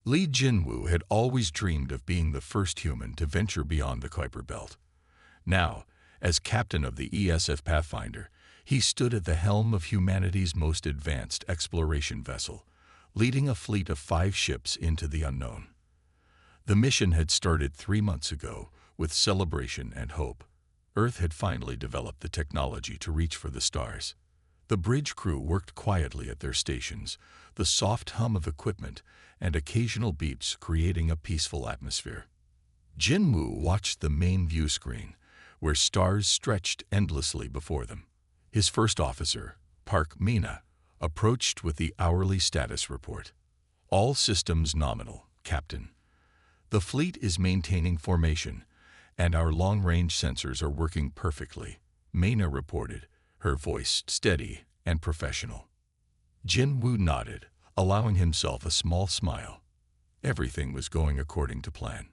Li Jinwu had always dreamed of being the first human to venture beyond the Kuiper Belt. Now, as captain of the ESF Pathfinder, he stood at the helm of humanity's most advanced exploration vessel, leading a fleet of 5 ships into the unknown. The mission had started 3 months ago, with celebration and hope. Earth had finally developed the technology to reach for the stars. The bridge crew worked quietly at their stations, the soft hum of equipment and occasional beeps creating a peaceful atmosphere. Jinwu watched the main view screen, where stars stretched endlessly before them. His first officer, Park Mina, approached with the hourly status report. All systems nominal, Captain. The fleet is maintaining formation, and our long-range sensors are working perfectly, Mina reported, her voice steady and professional. Jinwu nodded, allowing himself a small smile. Everything was going according to plan.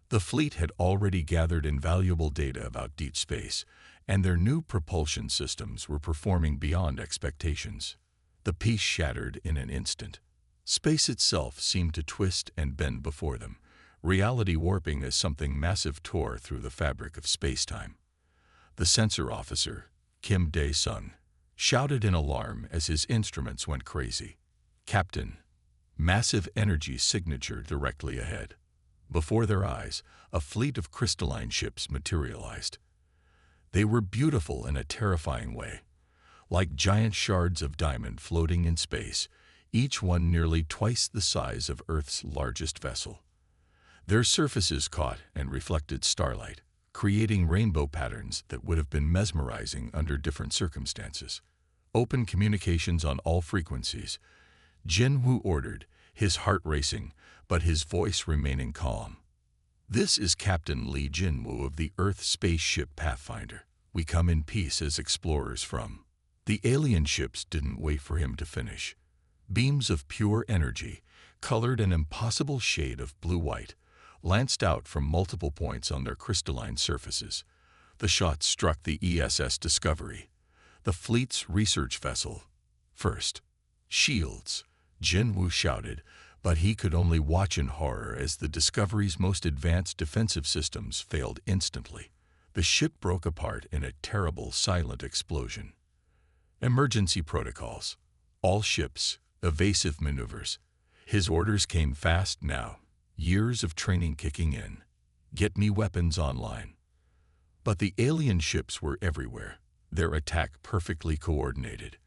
The fleet had already gathered invaluable data about deep space, and their new propulsion systems were performing beyond expectations. The peace shattered in an instant. Space itself seemed to twist and bend before them, reality warping as something massive tore through the fabric of space-time. The sensor officer, Kim Dae-sung, shouted in alarm as his instruments went crazy. Captain, massive energy signature directly ahead. Before their eyes, a fleet of crystalline ships materialized. They were beautiful in a terrifying way, like giant shards of diamond floating in space, each one nearly twice the size of Earth's largest vessel. Their surfaces caught and reflected starlight, creating rainbow patterns that would have been mesmerizing under different circumstances. Open communications on all frequencies, Jinwu ordered, his heart racing, but his voice remaining calm. This is Captain Li Jinwu of the Earth spaceship Pathfinder. We come in peace as explorers from. The alien ships didn't wait for him to finish. Beams of pure energy, colored an impossible shade of blue-white, lanced out from multiple points on their crystalline surfaces. The shots struck the ESS Discovery, the fleet's research vessel. First, shields, Jinwu shouted, but he could only watch in horror as the Discovery's most advanced defensive systems failed instantly. The ship broke apart in a terrible, silent explosion. Emergency protocols. All ships, evasive maneuvers. His orders came fast now, years of training kicking in. Get me weapons online. But the alien ships were everywhere, their attack perfectly coordinated.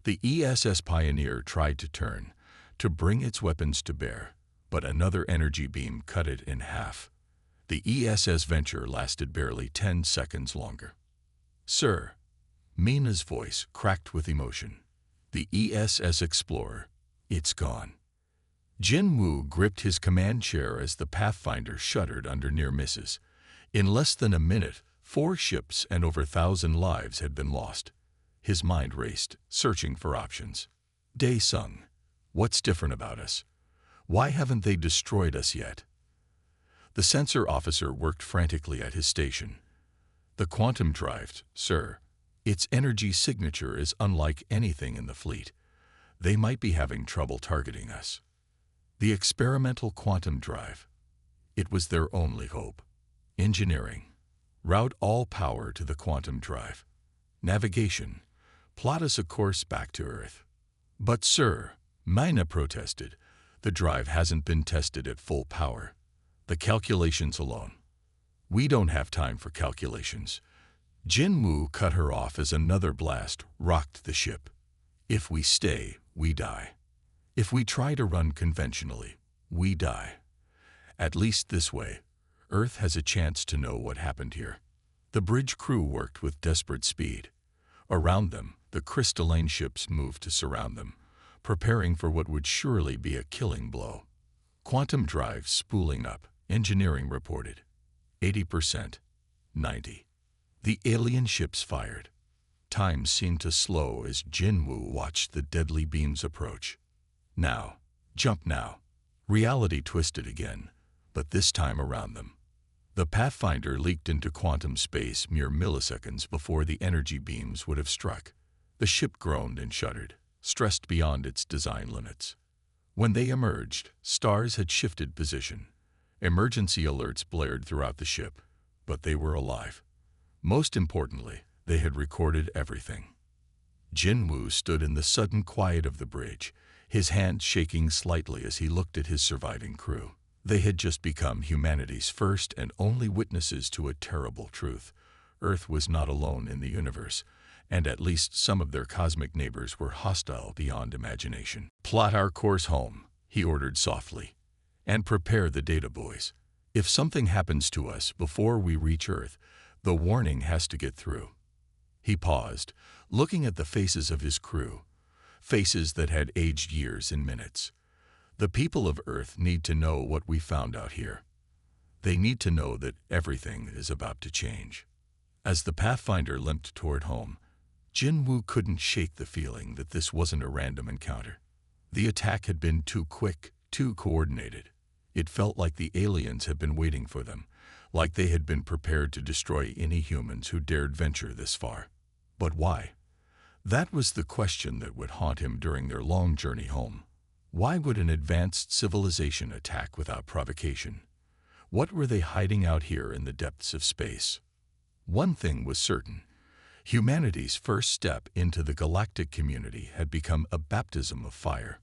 The ESS Pioneer tried to turn, to bring its weapons to bear, but another energy beam cut it in half. The ESS Venture lasted barely 10 seconds longer. Sir, Mina's voice cracked with emotion. The ESS Explorer, it's gone. Jinwu gripped his command chair as the Pathfinder shuddered under near misses. In less than a minute, 4 ships and over 1,000 lives had been lost. His mind raced, searching for options. Dae-sung, what's different about us? Why haven't they destroyed us yet? The sensor officer worked frantically at his station. The quantum drive, sir. Its energy signature is unlike anything in the fleet. They might be having trouble targeting us. The experimental quantum drive. It was their only hope. Engineering. Route all power to the quantum drive. Navigation. Plot us a course back to Earth. But sir, Mina protested, the drive hasn't been tested at full power. The calculations alone. We don't have time for calculations. Jinwu cut her off as another blast rocked the ship. If we stay, we die. If we try to run conventionally, we die. At least this way, Earth has a chance to know what happened here. The bridge crew worked with desperate speed. Around them, the crystalline ships moved to surround them, preparing for what would surely be a killing blow. Quantum drive spooling up, engineering reported. 80%. 90%. The alien ships fired. Time seemed to slow as Jinwu watched the deadly beams approach. Now, jump now. Reality twisted again, but this time around them. The Pathfinder leaked into quantum space mere milliseconds before the energy beams would have struck. The ship groaned and shuddered, stressed beyond its design limits. When they emerged, stars had shifted position. Emergency alerts blared throughout the ship, but they were alive. Most importantly, they had recorded everything. Jinwoo stood in the sudden quiet of the bridge, his hand shaking slightly as he looked at his surviving crew. They had just become humanity's first and only witnesses to a terrible truth. Earth was not alone in the universe, and at least some of their cosmic neighbors were hostile beyond imagination. "Plot our course home," he ordered softly, "and prepare the data boys. If something happens to us before we reach Earth, the warning has to get through." He paused, looking at the faces of his crew, faces that had aged years in minutes. "The people of Earth need to know what we found out here. They need to know that everything is about to change." As the Pathfinder limped toward home, Jinwoo couldn't shake the feeling that this wasn't a random encounter. The attack had been too quick, too coordinated. It felt like the aliens had been waiting for them, like they had been prepared to destroy any humans who dared venture this far. But why? That was the question that would haunt him during their long journey home. Why would an advanced civilization attack without provocation? What were they hiding out here in the depths of space? One thing was certain. Humanity's first step into the galactic community had become a baptism of fire.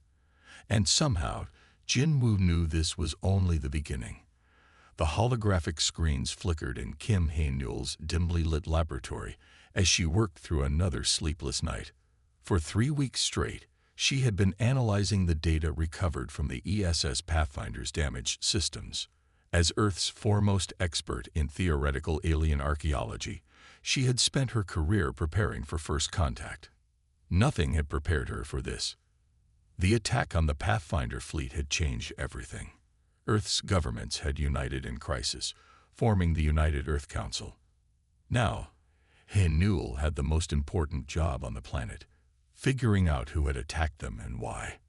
And somehow, Jinwoo knew this was only the beginning. The holographic screens flickered in Kim Hae-Newell's dimly lit laboratory as she worked through another sleepless night. For 3 weeks straight, she had been analyzing the data recovered from the ESS Pathfinder's damaged systems. As Earth's foremost expert in theoretical alien archaeology, she had spent her career preparing for first contact. Nothing had prepared her for this. The attack on the Pathfinder fleet had changed everything. Earth's governments had united in crisis, forming the United Earth Council. Now, Hae-Newell had the most important job on the planet, figuring out who had attacked them and why.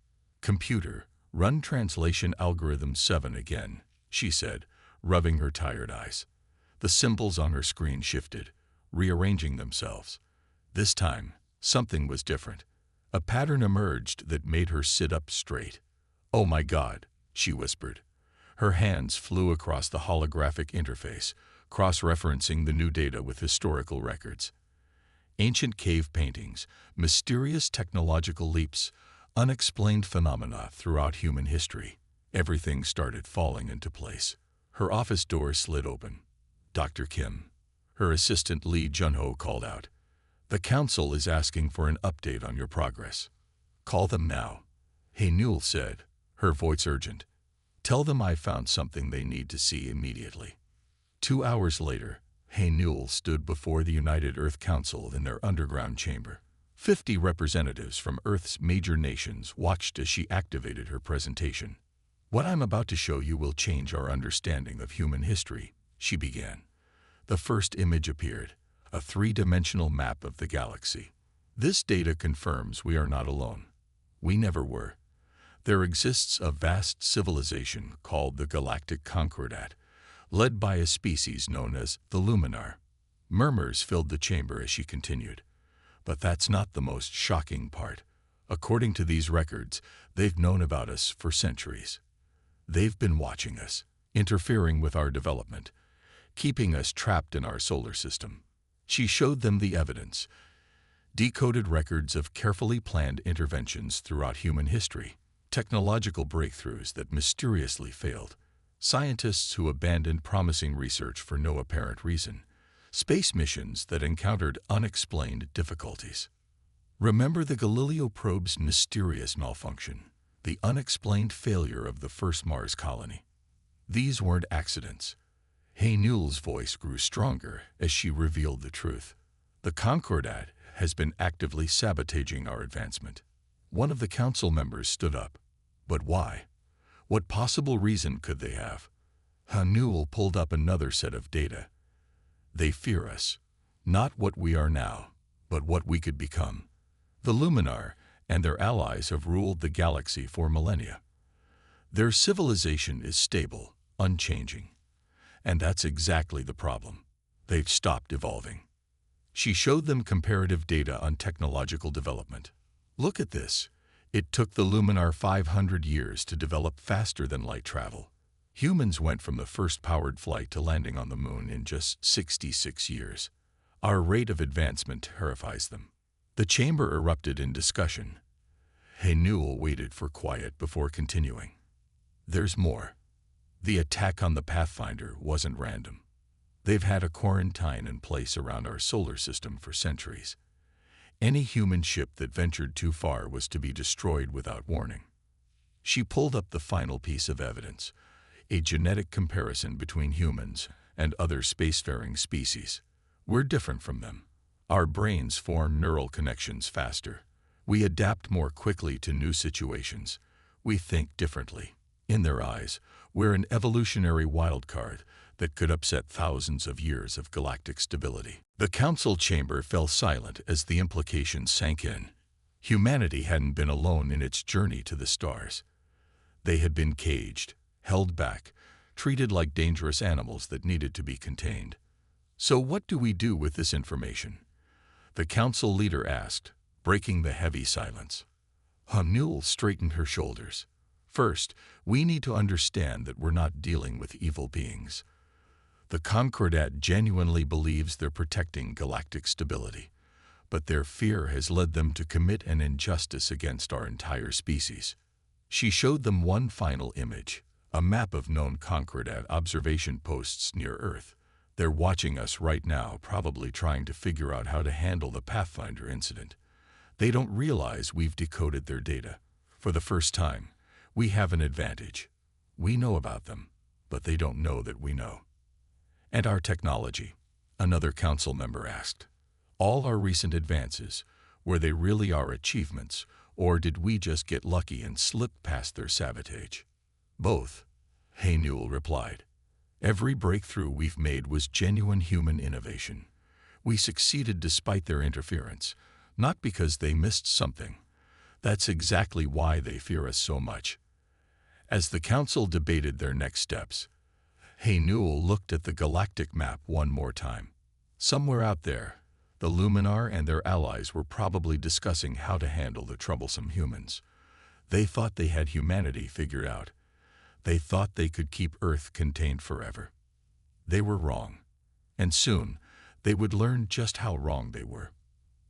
"Computer, run translation algorithm 7 again," she said, rubbing her tired eyes. The symbols on her screen shifted, rearranging themselves. This time, something was different. A pattern emerged that made her sit up straight. "Oh my God," she whispered. Her hands flew across the holographic interface, cross-referencing the new data with historical records. Ancient cave paintings, mysterious technological leaps, unexplained phenomena throughout human history. Everything started falling into place. Her office door slid open. "Dr. Kim." Her assistant Lee Junho called out. "The council is asking for an update on your progress." "Call them now," Hae-Newell said, her voice urgent. "Tell them I found something they need to see immediately." 2 hours later, Hae-Newell stood before the United Earth Council in their underground chamber. 50 representatives from Earth's major nations watched as she activated her presentation. "What I'm about to show you will change our understanding of human history," she began. The first image appeared, a 3-dimensional map of the galaxy. "This data confirms we are not alone. We never were. There exists a vast civilization called the Galactic Concordat, led by a species known as the Luminar." Murmurs filled the chamber as she continued. "But that's not the most shocking part. According to these records, they've known about us for centuries. They've been watching us, interfering with our development, keeping us trapped in our solar system." She showed them the evidence, decoded records of carefully planned interventions throughout human history, technological breakthroughs that mysteriously failed, scientists who abandoned promising research for no apparent reason, space missions that encountered unexplained difficulties. Remember the Galileo probe's mysterious malfunction, the unexplained failure of the first Mars colony. These weren't accidents. Hae-Newell's voice grew stronger as she revealed the truth. "The Concordat has been actively sabotaging our advancement." One of the council members stood up. "But why? What possible reason could they have?" Hae-Newell pulled up another set of data. "They fear us, not what we are now, but what we could become. The Luminar and their allies have ruled the galaxy for millennia. Their civilization is stable, unchanging. And that's exactly the problem. They've stopped evolving." She showed them comparative data on technological development. "Look at this. It took the Luminar 500 years to develop faster than light travel. Humans went from the first powered flight to landing on the moon in just 66 years. Our rate of advancement terrifies them. The chamber erupted in discussion. Newell waited for quiet before continuing. There's more. The attack on the Pathfinder wasn't random. They've had a quarantine in place around our solar system for centuries. Any human ship that ventured too far was to be destroyed without warning. She pulled up the final piece of evidence, a genetic comparison between humans and other spacefaring species. We're different from them. Our brains form neural connections faster. We adapt more quickly to new situations. We think differently. In their eyes, we're an evolutionary wildcard that could upset thousands of years of galactic stability. The council chamber fell silent as the implications sank in. Humanity hadn't been alone in its journey to the stars. They had been caged, held back, treated like dangerous animals that needed to be contained. So what do we do with this information? The council leader asked, breaking the heavy silence. Newell straightened her shoulders. First, we need to understand that we're not dealing with evil beings. The Concordat genuinely believes they're protecting galactic stability, but their fear has led them to commit an injustice against our entire species. She showed them one final image, a map of known Concordat observation posts near Earth. They're watching us right now, probably trying to figure out how to handle the Pathfinder incident. They don't realize we've decoded their data. For the first time, we have an advantage. We know about them, but they don't know that we know. And our technology, another council member asked. All our recent advances, were they really our achievements, or did we just get lucky and slip past their sabotage? Both, Newell replied. Every breakthrough we've made was genuine human innovation. We succeeded despite their interference, not because they missed something. That's exactly why they fear us so much. As the council debated their next steps, Newell looked at the galactic map one more time. Somewhere out there, the Luminar and their allies were probably discussing how to handle the troublesome humans. They thought they had humanity figured out. They thought they could keep Earth contained forever. They were wrong. And soon, they would learn just how wrong they were.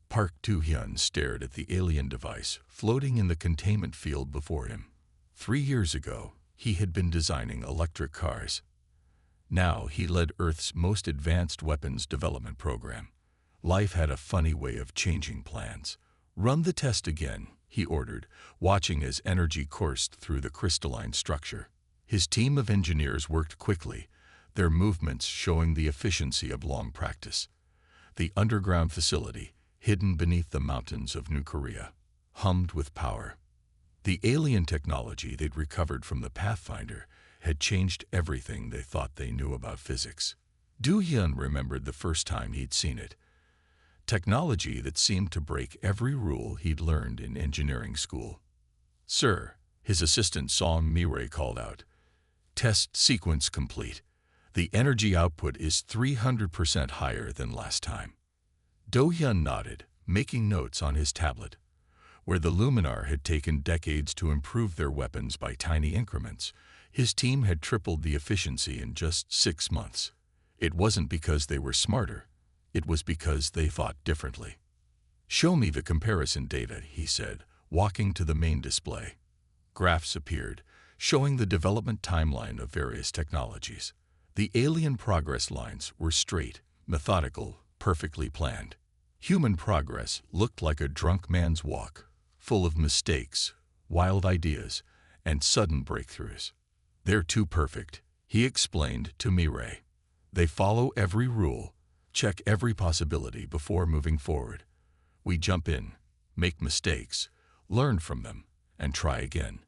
Park Tu-hyun stared at the alien device floating in the containment field before him. 3 years ago, he had been designing electric cars. Now he led Earth's most advanced weapons development program. Life had a funny way of changing plans. Run the test again, he ordered, watching as energy coursed through the crystalline structure. His team of engineers worked quickly, their movements showing the efficiency of long practice. The underground facility, hidden beneath the mountains of New Korea, hummed with power. The alien technology they'd recovered from the Pathfinder had changed everything they thought they knew about physics. Do-hyun remembered the first time he'd seen it. Technology that seemed to break every rule he'd learned in engineering school. "Sir," his assistant Song Mirai called out. "Test sequence complete. The energy output is 300% higher than last time." Do-hyun nodded, making notes on his tablet. Where the Luminar had taken decades to improve their weapons by tiny increments, his team had tripled the efficiency in just 6 months. It wasn't because they were smarter. It was because they thought differently. "Show me the comparison data," he said, walking to the main display. Graphs appeared, showing the development timeline of various technologies. The alien progress lines were straight, methodical, perfectly planned. Human progress looked like a drunk man's walk, full of mistakes, wild ideas, and sudden breakthroughs. "They're too perfect," he explained to Mirai. "They follow every rule, check every possibility before moving forward. We jump in, make mistakes, learn from them, and try again.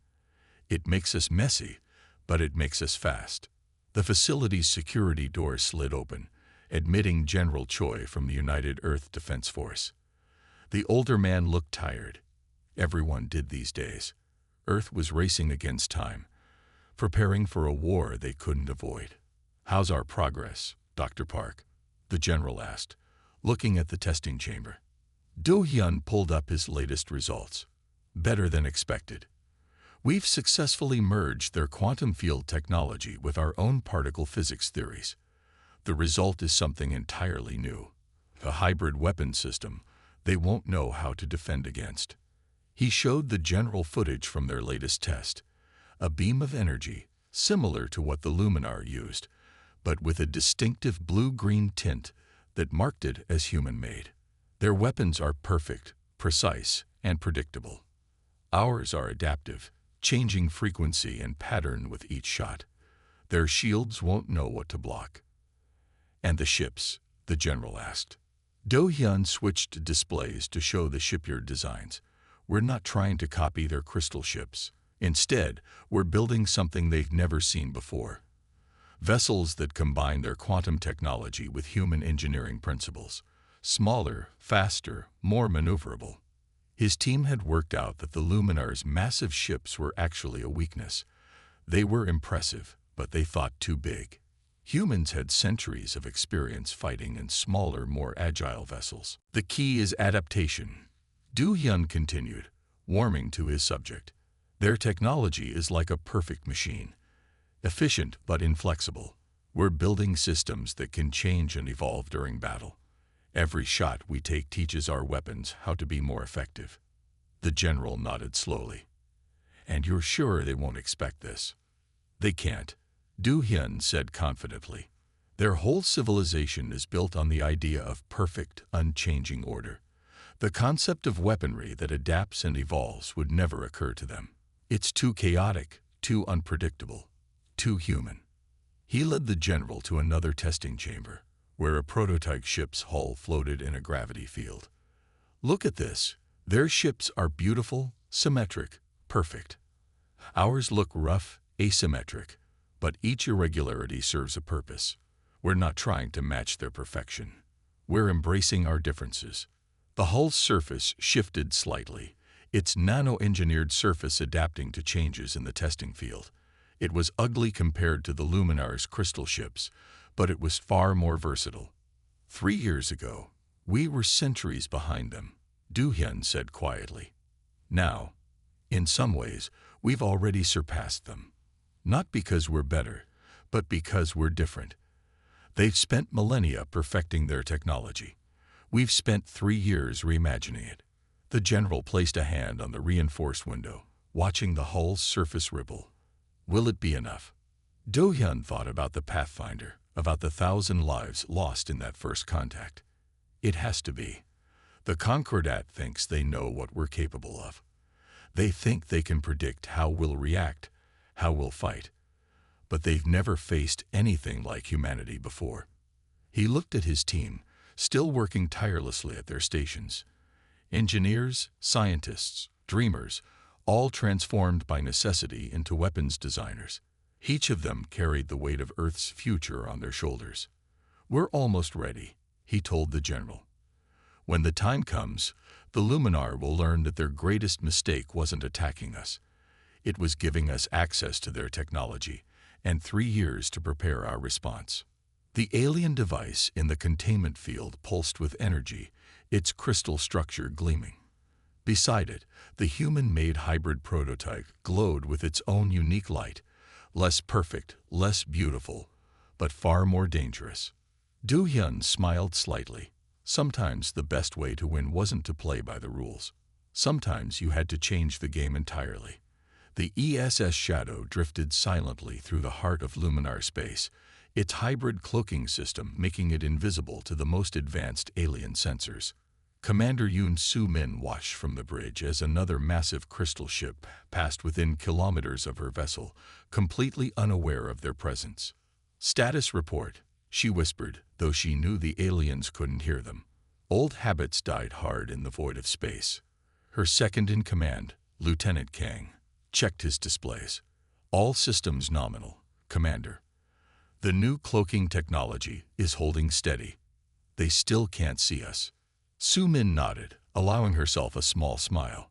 It makes us messy, but it makes us fast." The facility's security door slid open, admitting General Choi from the United Earth Defense Force. The older man looked tired. Everyone did these days. Earth was racing against time, preparing for a war they couldn't avoid. "How's our progress, Dr. Park?" the general asked, looking at the testing chamber. Do-hyun pulled up his latest results. Better than expected. We've successfully merged their quantum field technology with our own particle physics theories. The result is something entirely new. A hybrid weapon system they won't know how to defend against. He showed the general footage from their latest test. A beam of energy, similar to what the Luminar used, but with a distinctive blue-green tint that marked it as human-made. Their weapons are perfect, precise, and predictable. Ours are adaptive, changing frequency and pattern with each shot. Their shields won't know what to block. And the ships? The general asked. Do-hyun switched displays to show the shipyard designs. We're not trying to copy their crystal ships. Instead, we're building something they've never seen before. Vessels that combine their quantum technology with human engineering principles. Smaller, faster, more maneuverable. His team had worked out that the Luminar's massive ships were actually a weakness. They were impressive, but they thought too big. Humans had centuries of experience fighting in smaller, more agile vessels. The key is adaptation. Do-hyun continued, warming to his subject. Their technology is like a perfect machine. Efficient but inflexible. We're building systems that can change and evolve during battle. Every shot we take teaches our weapons how to be more effective. The general nodded slowly. And you're sure they won't expect this? They can't, Do-hyun said confidently. Their whole civilization is built on the idea of perfect, unchanging order. The concept of weaponry that adapts and evolves would never occur to them. It's too chaotic, too unpredictable, too human. He led the general to another testing chamber, where a prototype ship's hull floated in a gravity field. Look at this. Their ships are beautiful, symmetric, perfect. Ours look rough, asymmetric, but each irregularity serves a purpose. We're not trying to match their perfection. We're embracing our differences. The hull's surface shifted slightly, its nano-engineered surface adapting to changes in the testing field. It was ugly compared to the Luminar's crystal ships, but it was far more versatile. 3 years ago, we were centuries behind them, Do-hyun said quietly. Now, in some ways, we've already surpassed them. Not because we're better, but because we're different. They've spent millennia perfecting their technology. We've spent 3 years reimagining it. The general placed a hand on the reinforced window, watching the hull's surface ripple. Will it be enough? Do-hyun thought about the Pathfinder, about the 1,000 lives lost in that first contact. It has to be. The Concordat thinks they know what we're capable of. They think they can predict how we'll react, how we'll fight. But they've never faced anything like humanity before. He looked at his team, still working tirelessly at their stations. Engineers, scientists, dreamers, all transformed by necessity into weapons designers. Each of them carried the weight of Earth's future on their shoulders. We're almost ready, he told the general. When the time comes, the Luminar will learn that their greatest mistake wasn't attacking us. It was giving us access to their technology, and 3 years to prepare our response. The alien device in the containment field pulsed with energy, its crystal structure gleaming. Beside it, the human-made hybrid prototype glowed with its own unique light, less perfect, less beautiful, but far more dangerous. Do-hyun smiled slightly. Sometimes the best way to win wasn't to play by the rules. Sometimes you had to change the game entirely. The ESS Shadow drifted silently through the heart of Luminar space, its hybrid cloaking system making it invisible to the most advanced alien sensors. Commander Yoon Soo-min watched from the bridge as another massive crystal ship passed within kilometers of her vessel, completely unaware of their presence. "Status report," she whispered, though she knew the aliens couldn't hear them. Old habits died hard in the void of space. Her second-in-command, Lieutenant Kang, checked his displays. "All systems nominal, Commander. The new cloaking technology is holding steady. They still can't see us." Soo-min nodded, allowing herself a small smile.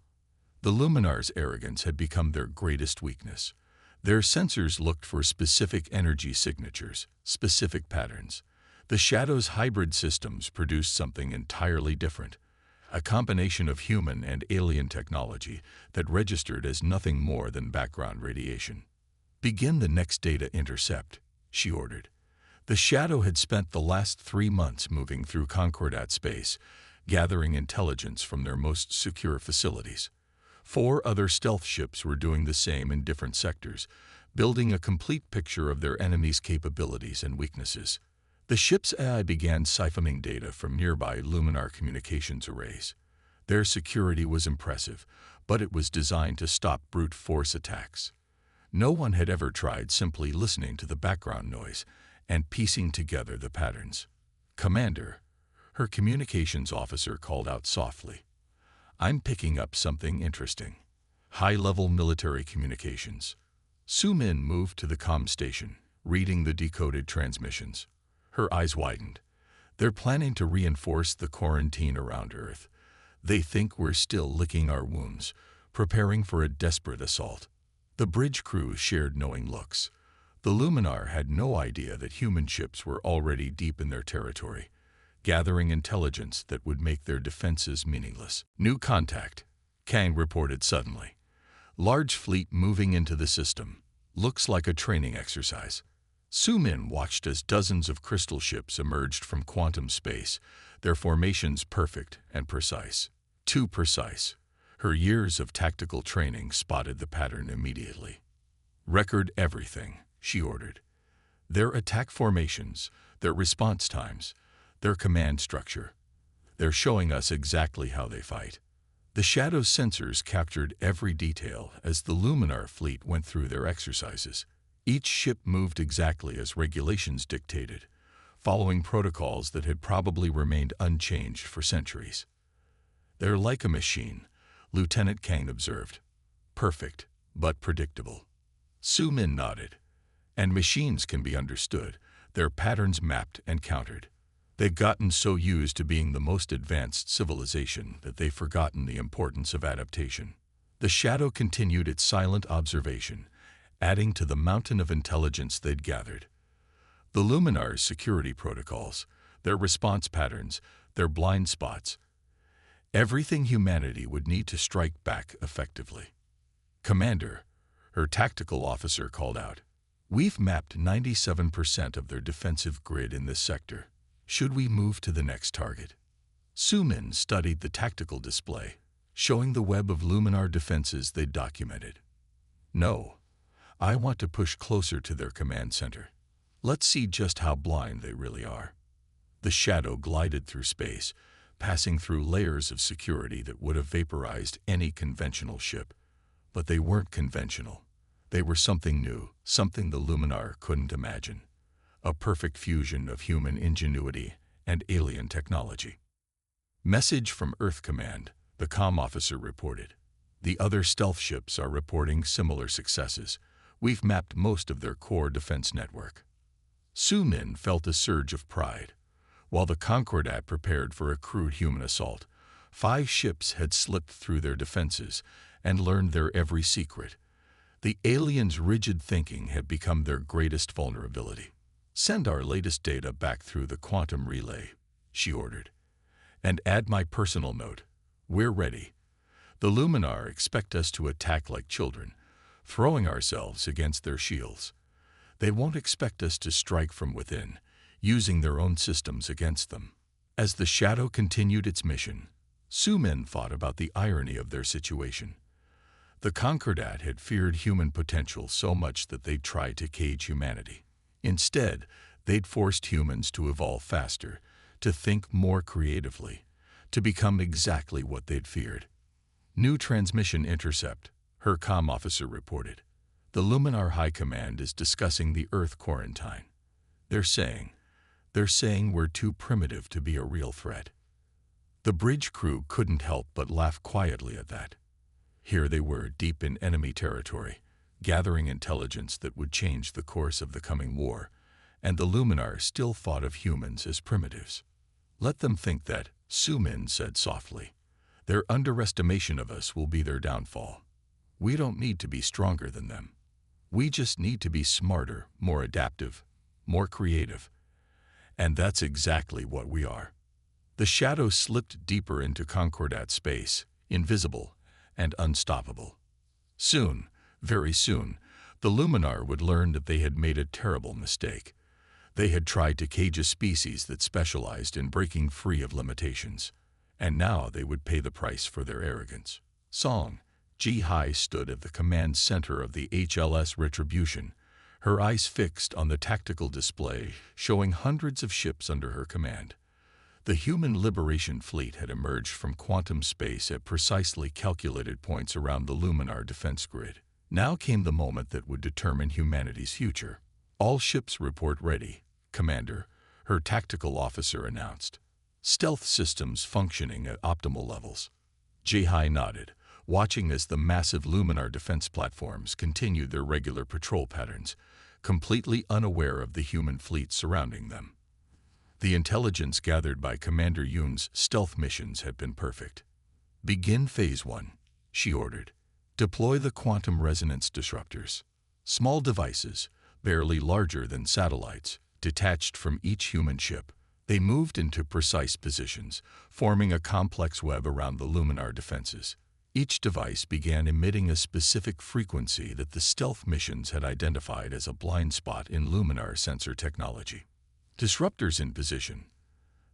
The Luminar's arrogance had become their greatest weakness. Their sensors looked for specific energy signatures, specific patterns. The Shadow's hybrid systems produced something entirely different. a combination of human and alien technology that registered as nothing more than background radiation. "Begin the next data intercept," she ordered. The Shadow had spent the last 3 months moving through Concordat space, gathering intelligence from their most secure facilities. 4 other stealth ships were doing the same in different sectors, building a complete picture of their enemy's capabilities and weaknesses. The ship's AI began siphoning data from nearby Luminar communications arrays. Their security was impressive, but it was designed to stop brute force attacks. No one had ever tried simply listening to the background noise and piecing together the patterns. "Commander," her communications officer called out softly, "I'm picking up something interesting. High-level military communications." Su Min moved to the comm station, reading the decoded transmissions. Her eyes widened. "They're planning to reinforce the quarantine around Earth. They think we're still licking our wounds, preparing for a desperate assault." The bridge crew shared knowing looks. The Luminar had no idea that human ships were already deep in their territory, gathering intelligence that would make their defenses meaningless. "New contact," Kang reported suddenly. "Large fleet moving into the system. Looks like a training exercise." Su Min watched as dozens of crystal ships emerged from quantum space, their formations perfect and precise. Too precise. Her years of tactical training spotted the pattern immediately. "Record everything," she ordered. "Their attack formations, their response times, their command structure. They're showing us exactly how they fight." The Shadow's sensors captured every detail as the Luminar fleet went through their exercises. Each ship moved exactly as regulations dictated, following protocols that had probably remained unchanged for centuries. "They're like a machine," Lieutenant Kang observed. "Perfect, but predictable." Su Min nodded. "And machines can be understood, their patterns mapped and countered. They've gotten so used to being the most advanced civilization that they've forgotten the importance of adaptation." The Shadow continued its silent observation, adding to the mountain of intelligence they'd gathered. The Luminar's security protocols, their response patterns, their blind spots, everything humanity would need to strike back effectively. "Commander," her tactical officer called out, "we've mapped 97% of their defensive grid in this sector. Should we move to the next target?" Su Min studied the tactical display, showing the web of Luminar defenses they'd documented. "No, I want to push closer to their command center. Let's see just how blind they really are." The Shadow glided through space, passing through layers of security that would have vaporized any conventional ship. But they weren't conventional. They were something new, something the Luminar couldn't imagine. A perfect fusion of human ingenuity and alien technology. "Message from Earth Command," the comm officer reported. "The other stealth ships are reporting similar successes. We've mapped most of their core defense network." Su Min felt a surge of pride. While the Concordat prepared for a crude human assault, 5 ships had slipped through their defenses and learned their every secret. The aliens' rigid thinking had become their greatest vulnerability. "Send our latest data back through the quantum relay," she ordered. "And add my personal note. We're ready. The Luminar expect us to attack like children, throwing ourselves against their shields. They won't expect us to strike from within, using their own systems against them." As the Shadow continued its mission, Su Min thought about the irony of their situation. The Concordat had feared human potential so much that they'd tried to cage humanity. Instead, they'd forced humans to evolve faster, to think more creatively, to become exactly what they'd feared. "New transmission intercept," her comm officer reported. "The Luminar High Command is discussing the Earth quarantine. They're saying we're too primitive to be a real threat." The bridge crew couldn't help but laugh quietly at that. Here they were, deep in enemy territory, gathering intelligence that would change the course of the coming war, and the Luminar still thought of humans as primitives. "Let them think that," Su Min said softly. "Their underestimation of us will be their downfall. We don't need to be stronger than them. We just need to be smarter, more adaptive, more creative. And that's exactly what we are." The shadow slipped deeper into Concordat space, invisible and unstoppable. Soon, very soon, the Luminar would learn that they had made a terrible mistake. They had tried to cage a species that specialized in breaking free of limitations, and now they would pay the price for their arrogance. Song Ji-Hai stood at the command center of the HLS Retribution, her eyes fixed on the tactical display showing hundreds of ships under her command. The human liberation fleet had emerged from quantum space at precisely calculated points around the Luminar defense grid. Now came the moment that would determine humanity's future. "All ships report ready, Commander," her tactical officer announced. "Stealth systems functioning at optimal levels." Ji-Hai nodded, watching as the massive Luminar defense platforms continued their regular patrol patterns, completely unaware of the human fleet surrounding them. The intelligence gathered by Commander Yoon's stealth missions had been perfect. "Begin Phase 1, she ordered. "Deploy the quantum resonance disruptors. Small devices, barely larger than satellites, detached from each human ship. They moved into precise positions, forming a complex web around the Luminar defenses. Each device began emitting a specific frequency that the stealth missions had identified as a blind spot in Luminar sensor technology. "Disruptors in position,"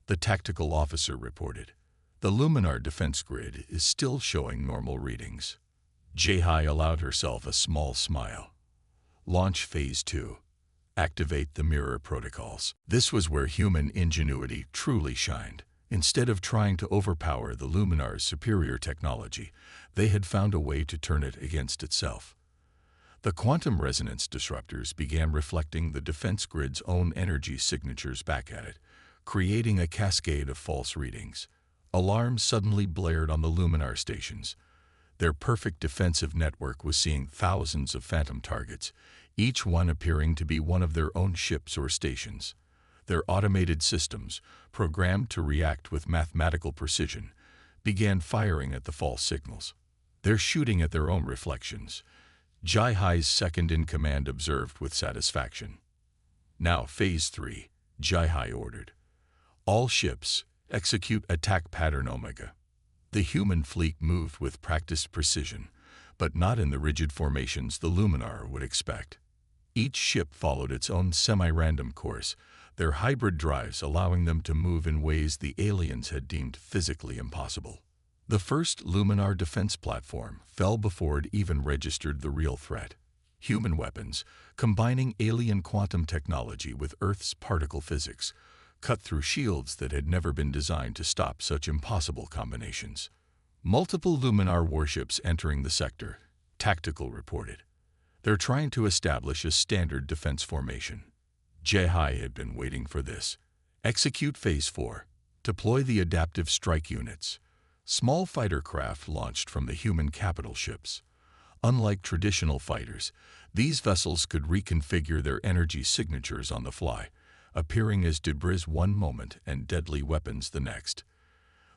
the tactical officer reported. "The Luminar defense grid is still showing normal readings." Ji-Hai allowed herself a small smile. "Launch Phase 2. Activate the mirror protocols." This was where human ingenuity truly shined. Instead of trying to overpower the Luminar's superior technology, they had found a way to turn it against itself. The quantum resonance disruptors began reflecting the defense grid's own energy signatures back at it, creating a cascade of false readings. Alarms suddenly blared on the Luminar stations. Their perfect defensive network was seeing thousands of phantom targets, each one appearing to be one of their own ships or stations. Their automated systems, programmed to react with mathematical precision, began firing at the false signals. "They're shooting at their own reflections," Ji-Hai's second-in-command observed with satisfaction. "Now Phase 3, Ji-Hai ordered. "All ships, execute attack pattern Omega." The human fleet moved with practiced precision, but not in the rigid formations the Luminar would expect. Each ship followed its own semi-random course, their hybrid drives allowing them to move in ways the aliens had deemed physically impossible. The first Luminar defense platform fell before it even registered the real threat. Human weapons, combining alien quantum technology with Earth's particle physics, cut through shields that had never been designed to stop such impossible combinations. "Multiple Luminar warships entering the sector," Tactical reported. "They're trying to establish a standard defense formation." Ji-Hai had been waiting for this. "Execute Phase 4. Deploy the adaptive strike units." Small fighter craft launched from the human capital ships. Unlike traditional fighters, these vessels could reconfigure their energy signatures on the fly, appearing as debris one moment and deadly weapons the next.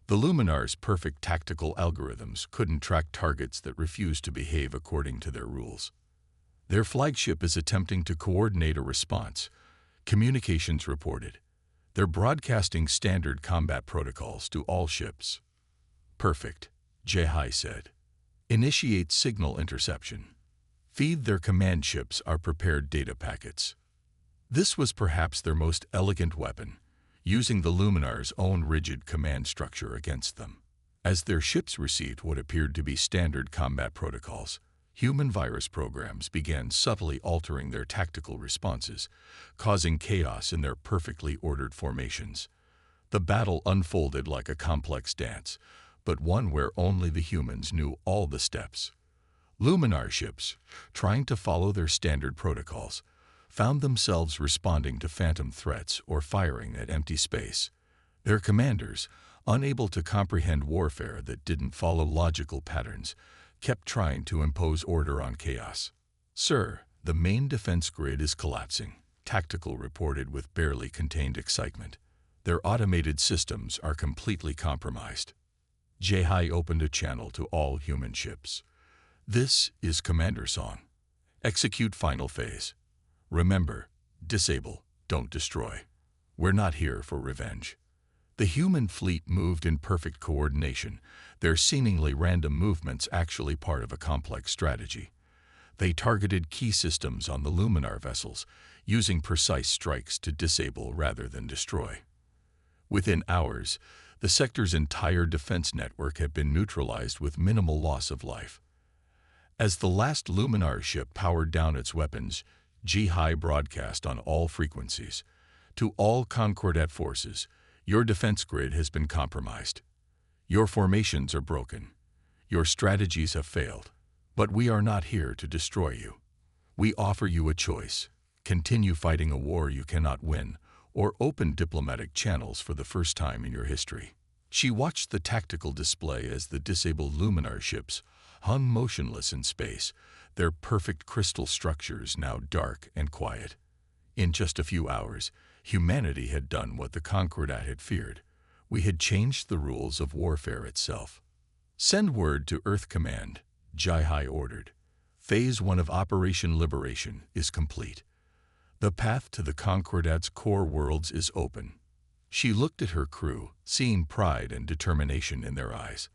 The Luminar's perfect tactical algorithms couldn't track targets that refused to behave according to their rules. "Their flagship is attempting to coordinate a response," Communications reported. "They're broadcasting standard combat protocols to all ships." "Perfect," Ji-Hai said. "Initiate signal interception. Feed their command ships our prepared data packets." This was perhaps their most elegant weapon, using the Luminar's own rigid command structure against them. As their ships received what appeared to be standard combat protocols, human virus programs began subtly altering their tactical responses, causing chaos in their perfectly ordered formations. The battle unfolded like a complex dance, but one where only the humans knew all the steps. Luminar ships, trying to follow their standard protocols, found themselves responding to phantom threats or firing at empty space. Their commanders, unable to comprehend warfare that didn't follow logical patterns, kept trying to impose order on chaos. "Sir, the main defense grid is collapsing," Tactical reported with barely contained excitement. "Their automated systems are completely compromised." Ji-Hai opened a channel to all human ships. "This is Commander Song. Execute final phase. Remember, disable, don't destroy. We're not here for revenge." The human fleet moved in perfect coordination, their seemingly random movements actually part of a complex strategy. They targeted key systems on the Luminar vessels, using precise strikes to disable rather than destroy. Within hours, the sector's entire defense network had been neutralized with minimal loss of life. As the last Luminar ship powered down its weapons, HFY broadcast on all frequencies. To all Concordat forces, your defense grid has been compromised. Your formations are broken. Your strategies have failed. But we are not here to destroy you. We offer you a choice: continue fighting a war you cannot win, or open diplomatic channels for the first time in your history. She watched the tactical display as the disabled Luminar ships hung motionless in space, their perfect crystal structures now dark and quiet. In just a few hours, humanity had done what the Concordat had feared. We had changed the rules of warfare itself. Send word to Earth Command, HFY ordered. Phase 1 of Operation Liberation is complete. The path to the Concordat's core worlds is open. She looked at her crew, seeing pride and determination in their eyes.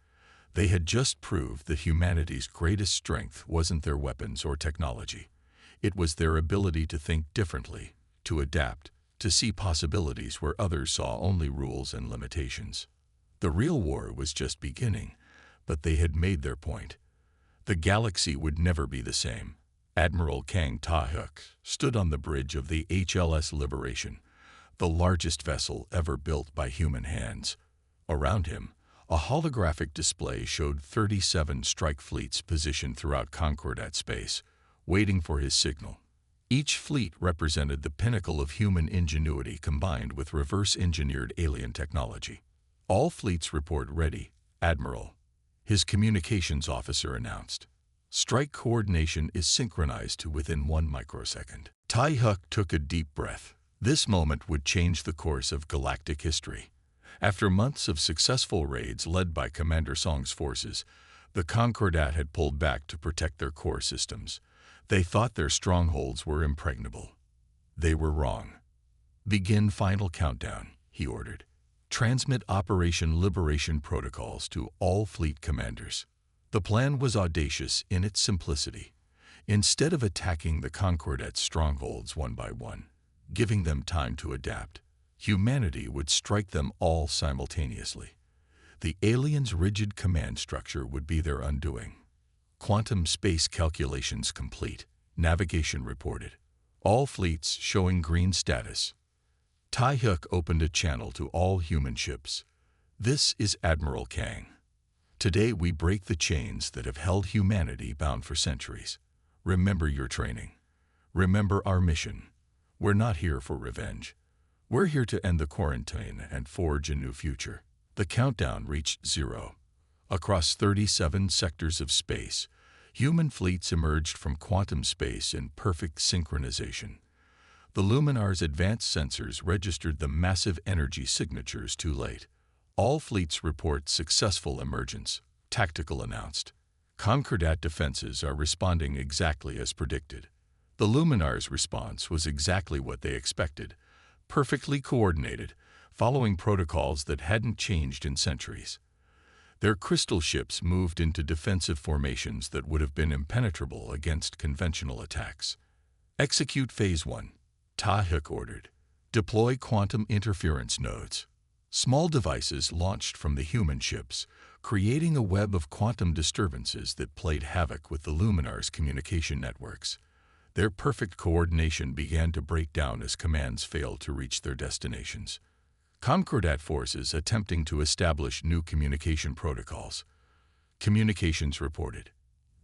They had just proved that humanity's greatest strength wasn't their weapons or technology. It was their ability to think differently, to adapt, to see possibilities where others saw only rules and limitations. The real war was just beginning, but they had made their point. The galaxy would never be the same. Admiral Kang Ta-Hyuk stood on the bridge of the HLS Liberation, the largest vessel ever built by human hands. Around him, a holographic display showed 37 strike fleets positioned throughout Concordat space, waiting for his signal. Each fleet represented the pinnacle of human ingenuity combined with reverse-engineered alien technology. All fleets report ready, Admiral, his communications officer announced. Strike coordination is synchronized to within 1 microsecond. Ta-Hyuk took a deep breath. This moment would change the course of galactic history. After months of successful raids led by Commander Song's forces, the Concordat had pulled back to protect their core systems. They thought their strongholds were impregnable. They were wrong. Begin final countdown, he ordered. Transmit Operation Liberation protocols to all fleet commanders. The plan was audacious in its simplicity. Instead of attacking the Concordat's strongholds one by one, giving them time to adapt, humanity would strike them all simultaneously. The aliens' rigid command structure would be their undoing. Quantum space calculations complete. Navigation reported. All fleets showing green status. Ta-Hyuk opened a channel to all human ships. This is Admiral Kang. Today we break the chains that have held humanity bound for centuries. Remember your training. Remember our mission. We're not here for revenge. We're here to end the quarantine and forge a new future. The countdown reached 0. Across 37 sectors of space, human fleets emerged from quantum space in perfect synchronization. The Luminar's advanced sensors registered the massive energy signatures too late. All fleets report successful emergence, Tactical announced. Concordat defenses are responding exactly as predicted. The Luminar's response was exactly what they expected, perfectly coordinated, following protocols that hadn't changed in centuries. Their crystal ships moved into defensive formations that would have been impenetrable against conventional attacks. Execute Phase 1. Ta-Hyuk ordered. Deploy quantum interference nodes. Small devices launched from the human ships, creating a web of quantum disturbances that played havoc with the Luminar's communication networks. Their perfect coordination began to break down as commands failed to reach their destinations. Concordat forces attempting to establish new communication protocols. Communications reported.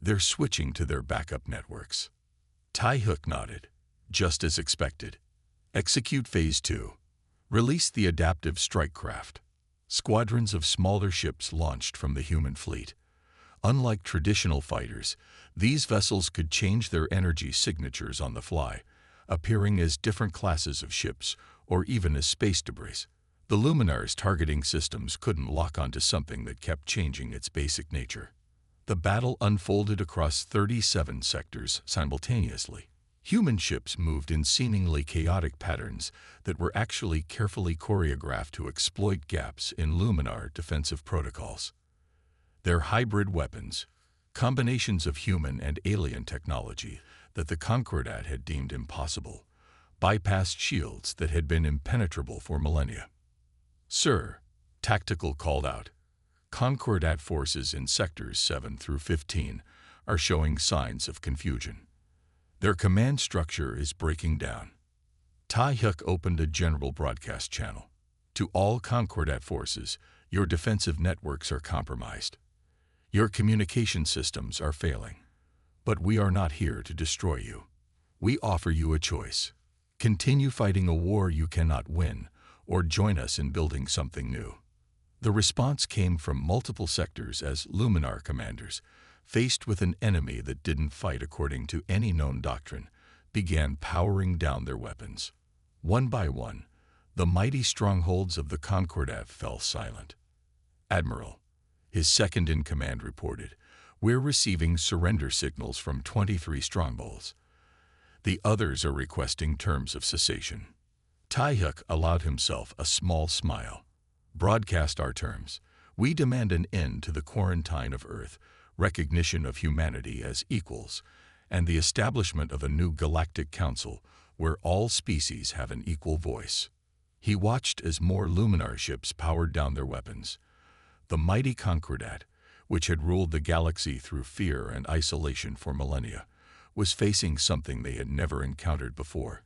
They're switching to their backup networks. Ta-Hyuk nodded. Just as expected. Execute Phase 2. Release the adaptive strike craft. Squadrons of smaller ships launched from the human fleet. Unlike traditional fighters, these vessels could change their energy signatures on the fly, appearing as different classes of ships or even as space debris. The Luminar's targeting systems couldn't lock onto something that kept changing its basic nature. The battle unfolded across 37 sectors simultaneously. Human ships moved in seemingly chaotic patterns that were actually carefully choreographed to exploit gaps in Luminar defensive protocols. Their hybrid weapons, combinations of human and alien technology that the Concordat had deemed impossible, bypassed shields that had been impenetrable for millennia. "Sir," Tactical called out, "Concordat forces in sectors 7 through 15 are showing signs of confusion. Their command structure is breaking down." Tai-Hyuk opened a general broadcast channel. "To all Concordat forces, your defensive networks are compromised. Your communication systems are failing. But we are not here to destroy you. We offer you a choice. Continue fighting a war you cannot win, or join us in building something new." The response came from multiple sectors as Luminar commanders, faced with an enemy that didn't fight according to any known doctrine, began powering down their weapons. One by one, the mighty strongholds of the Concordat fell silent. "Admiral," his second-in-command reported, "we're receiving surrender signals from 23 strongholds. The others are requesting terms of cessation." Tai-Hyuk allowed himself a small smile. "Broadcast our terms. We demand an end to the quarantine of Earth, recognition of humanity as equals, and the establishment of a new galactic council where all species have an equal voice." He watched as more Luminar ships powered down their weapons. The mighty Concordat, which had ruled the galaxy through fear and isolation for millennia, was facing something they had never encountered before.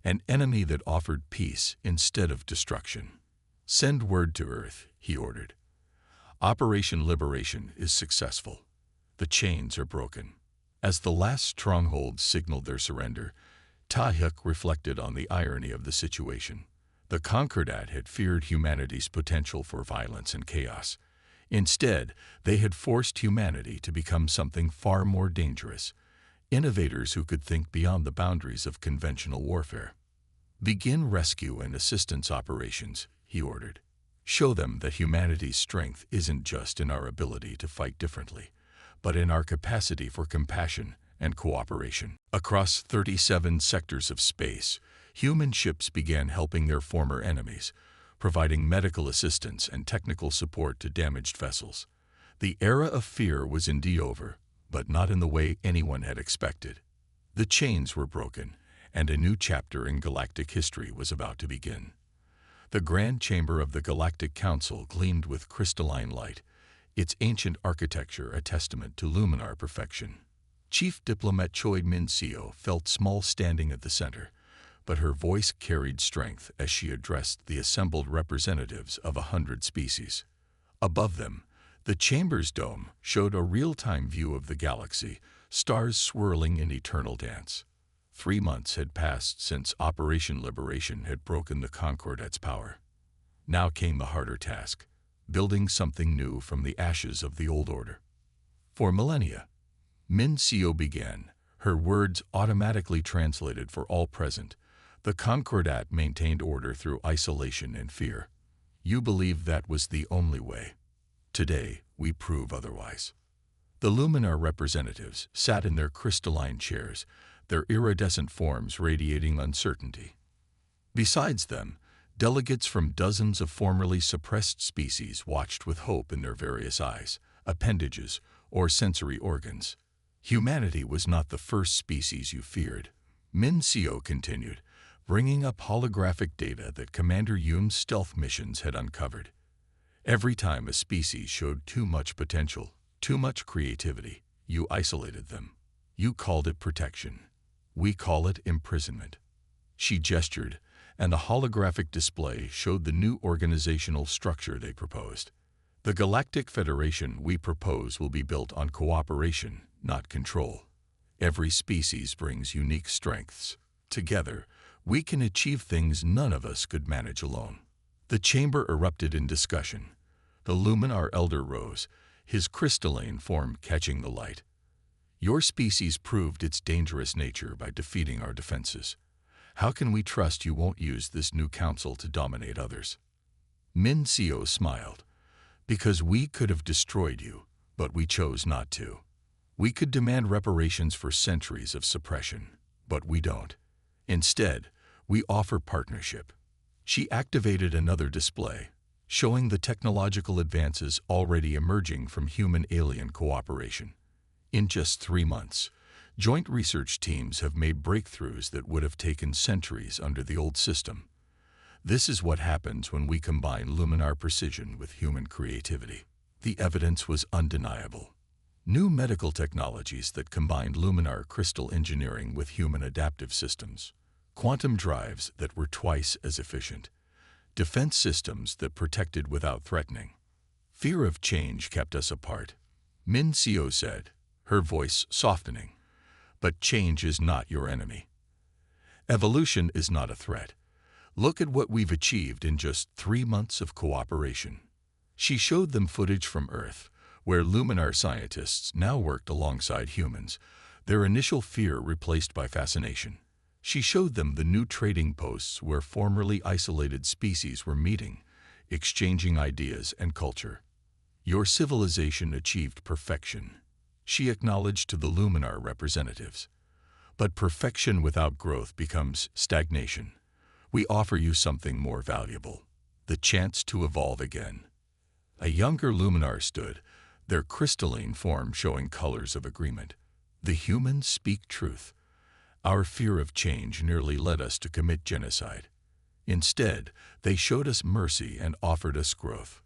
An enemy that offered peace instead of destruction. "Send word to Earth," he ordered. "Operation Liberation is successful. The chains are broken." As the last strongholds signaled their surrender, Tai-Hyuk reflected on the irony of the situation. The Concordat had feared humanity's potential for violence and chaos. Instead, they had forced humanity to become something far more dangerous, innovators who could think beyond the boundaries of conventional warfare. "Begin rescue and assistance operations," he ordered. "Show them that humanity's strength isn't just in our ability to fight differently, but in our capacity for compassion and cooperation." Across 37 sectors of space, human ships began helping their former enemies, providing medical assistance and technical support to damaged vessels. The era of fear was indeed over, but not in the way anyone had expected. The chains were broken, and a new chapter in galactic history was about to begin. The grand chamber of the Galactic Council gleamed with crystalline light, its ancient architecture a testament to Luminar perfection. Chief Diplomat Choi Min-seo felt small standing at the center, but her voice carried strength as she addressed the assembled representatives of 100 species. Above them, the chamber's dome showed a real-time view of the galaxy, stars swirling in eternal dance. 3 months had passed since Operation Liberation had broken the Concordat's power. Now came the harder task, building something new from the ashes of the old order. For millennia, Min-seo began, her words automatically translated for all present. The Concordat maintained order through isolation and fear. You believed that was the only way. Today, we prove otherwise. The Luminar representatives sat in their crystalline chairs, their iridescent forms radiating uncertainty. Besides them, delegates from dozens of formerly suppressed species watched with hope in their various eyes, appendages, or sensory organs. Humanity was not the first species you feared, Min-seo continued, bringing up holographic data that Commander Yoon's stealth missions had uncovered. Every time a species showed too much potential, too much creativity, you isolated them. You called it protection. We call it imprisonment. She gestured, and the holographic display showed the new organizational structure they proposed. The Galactic Federation we propose will be built on cooperation, not control. Every species brings unique strengths. Together, we can achieve things none of us could manage alone. The chamber erupted in discussion. The Luminar elder rose, his crystalline form catching the light. Your species proved its dangerous nature by defeating our defenses. How can we trust you won't use this new council to dominate others? Min-seo smiled. Because we could have destroyed you, but we chose not to. We could demand reparations for centuries of suppression, But we don't. Instead, we offer partnership. She activated another display, showing the technological advances already emerging from human-alien cooperation. In just 3 months, joint research teams have made breakthroughs that would have taken centuries under the old system. This is what happens when we combine luminar precision with human creativity. The evidence was undeniable. New medical technologies that combined luminar crystal engineering with human adaptive systems, quantum drives that were twice as efficient, defense systems that protected without threatening. Fear of change kept us apart, Min Seo said, her voice softening. But change is not your enemy. Evolution is not a threat. Look at what we've achieved in just 3 months of cooperation. She showed them footage from Earth, where luminar scientists now worked alongside humans, their initial fear replaced by fascination. She showed them the new trading posts where formerly isolated species were meeting, exchanging ideas and culture. Your civilization achieved perfection, she acknowledged to the luminar representatives. But perfection without growth becomes stagnation. We offer you something more valuable, the chance to evolve again. A younger luminar stood, their crystalline form showing colors of agreement. The humans speak truth. Our fear of change nearly led us to commit genocide. Instead, they showed us mercy and offered us growth.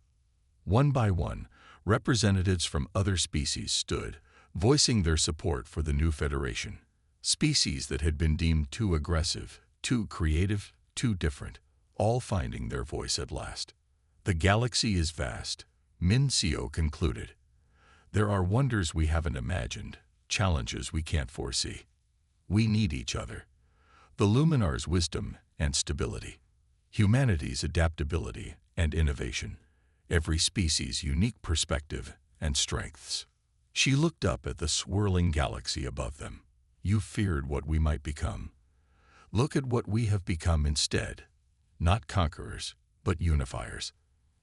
One by one, representatives from other species stood, voicing their support for the new federation. Species that had been deemed too aggressive, too creative, too different, all finding their voice at last. The galaxy is vast, Min Seo concluded. There are wonders we haven't imagined, challenges we can't foresee. We need each other. The luminar's wisdom and stability, humanity's adaptability and innovation, every species' unique perspective and strengths. She looked up at the swirling galaxy above them. You feared what we might become. Look at what we have become instead. Not conquerors, but unifiers.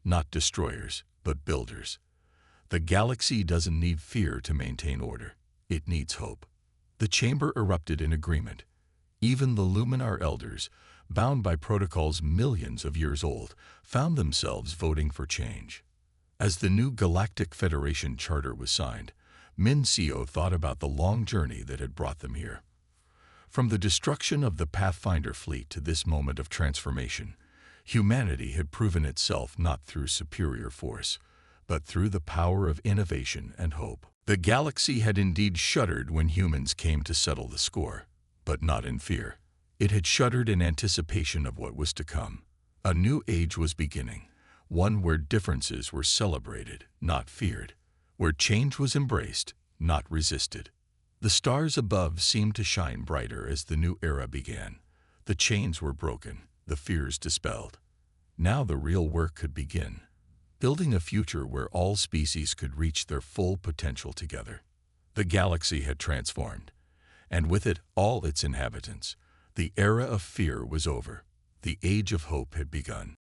Not destroyers, but builders. The galaxy doesn't need fear to maintain order. It needs hope. The chamber erupted in agreement. Even the luminar elders, bound by protocols millions of years old, found themselves voting for change. As the new Galactic Federation Charter was signed, Min Seo thought about the long journey that had brought them here. From the destruction of the Pathfinder fleet to this moment of transformation, humanity had proven itself not through superior force, but through the power of innovation and hope. The galaxy had indeed shuddered when humans came to settle the score, but not in fear. It had shuddered in anticipation of what was to come. A new age was beginning, one where differences were celebrated, not feared, where change was embraced, not resisted. The stars above seemed to shine brighter as the new era began. The chains were broken, the fears dispelled. Now the real work could begin, building a future where all species could reach their full potential together. The galaxy had transformed, and with it all its inhabitants. The era of fear was over. The age of hope had begun.